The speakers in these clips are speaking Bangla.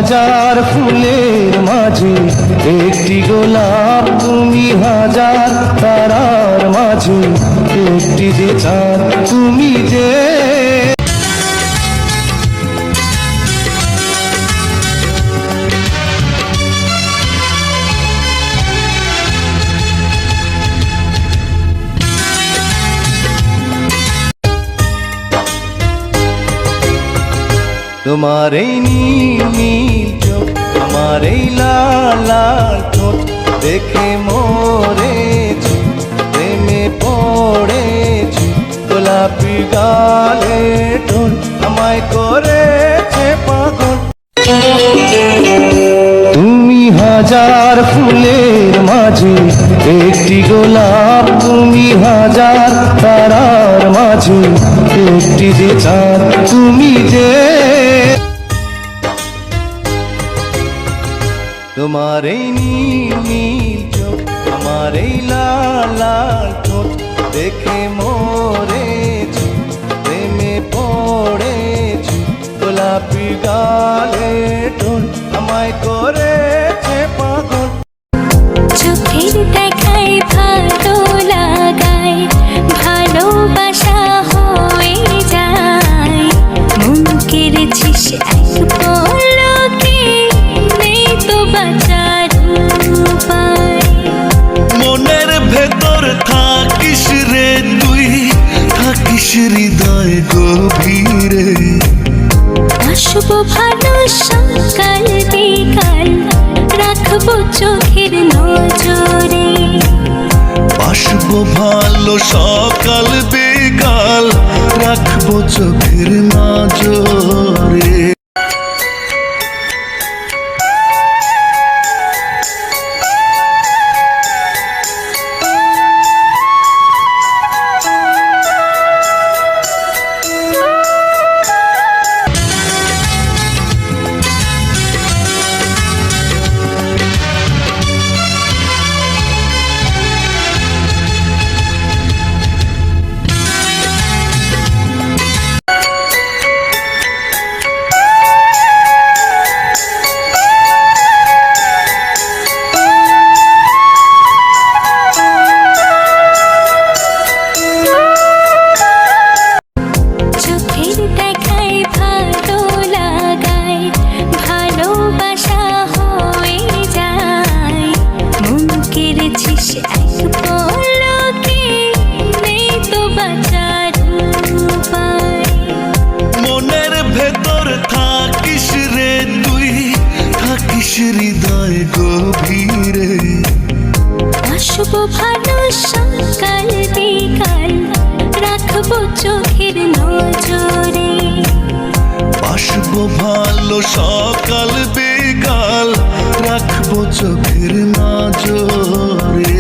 হাজার ফুলের মাঝে একটি গোলাপ, তুমি হাজার তারার মাঝে একটি যে চাঁদ, তুমি যে তোমার এই নীল নীল চোখ, তোমার এই লাল লাল ঠোঁট দেখে মরেছি, প্রেমে পড়েছি। গোলাপি গালে টোন আমায় করেছে পাগল। তুমি হাজার ফুলের মাঝে একটি গোলাপ, তুমি হাজার তারার মাঝে একটি যে চাঁদ, তুমি যে তোমার এই নীল নীল চোখ, আমার এই লাল লাল ঠোঁট দেখে মরেছি, প্রেমে পড়েছি। গোলাপি গালে টোন আমায় করেছে পাগল। চোখের দেখায় ভালো লাগায়, ভালোবাসা হয়ে যায়। মন কেড়েছিস এক পলকে, নেই তো বাঁচার উপায়। মনের ভেতর থাকিস রে তুই, থাকিস হৃদয় গভীরে। আসবো ভালো সকাল বিকাল, রাখবো চোখের নজরে। বাসবো ভালো সকাল বিকাল, রাখবো চোখের নজরে। হৃদয় গভীরে। আসবো ভালো সকাল বিকাল, রাখবো চোখের নজরে। বাসবো ভালো সকাল বিকাল, রাখবো চোখের নজরে।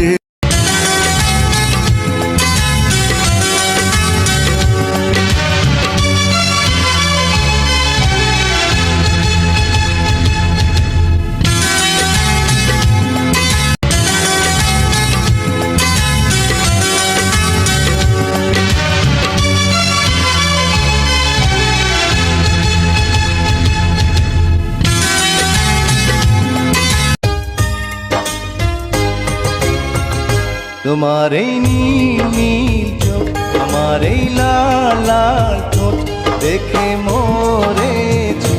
তোমার এই নীল নীল চোখ, আমার এই লাল লাল ঠোঁট দেখে মরেছি,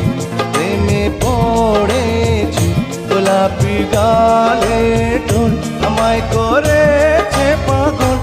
প্রেমে পড়েছি। গোলাপি গালে টোন আমায় করেছে পাগল।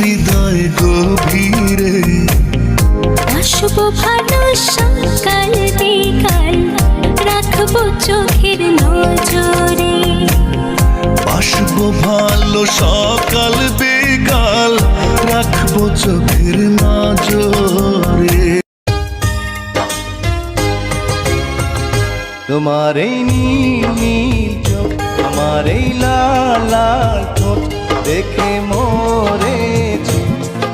হৃদয় গভীরে। আসবো ভালো সকাল বিকাল রাখবো চোখের নজরে। বাসবো ভালো সকাল বিকাল রাখবো চোখের নজরে। তোমার এই নীল নীল চোখ, আমার এই লাল লাল ঠোঁট দেখে মরেছি,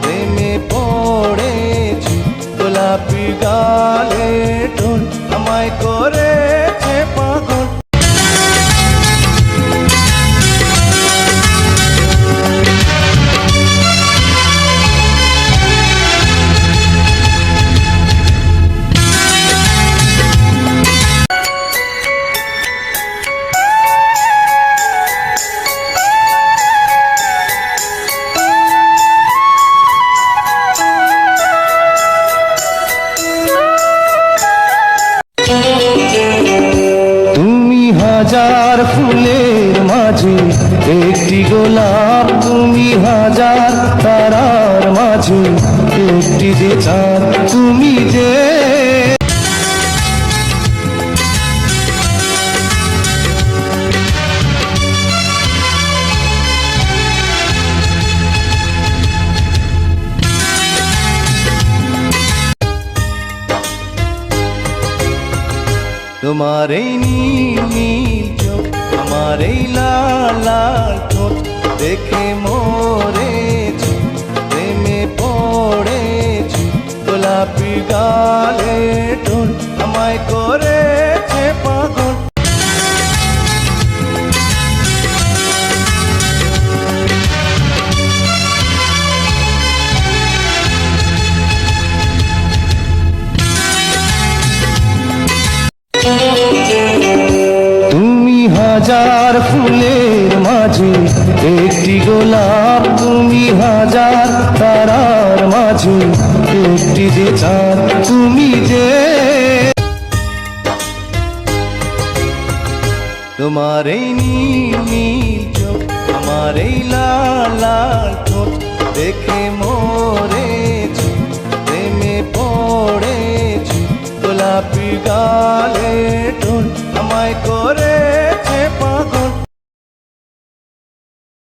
প্রেমে পড়েছি। গোলাপি গালে ঠোঁট আমায় করেছে পাগল। তুমি হাজার ফুলের মাঝে একটি গোলাপ, তুমি হাজার তারার মাঝে একটি যে চাঁদ। তুমি যে তোমার এই নীল নীল চোখ, আমার এই লাল লাল ঠোঁট দেখে মরেছি, প্রেমে পড়েছি। গোলাপি গালে ঠোঁট আমায় করেছে পাগল। তুমি হাজার ফুলের মাঝে একটি গোলাপ, তুমি হাজার তারার মাঝে একটি যে চাঁদ। তুমি যে তোমার এই নীল নীল চোখ, আমার এই লাল লাল ঠোঁট দেখে মরেছি, প্রেমে পড়েছি। গোলাপি গালে ঠোঁট আমায় করে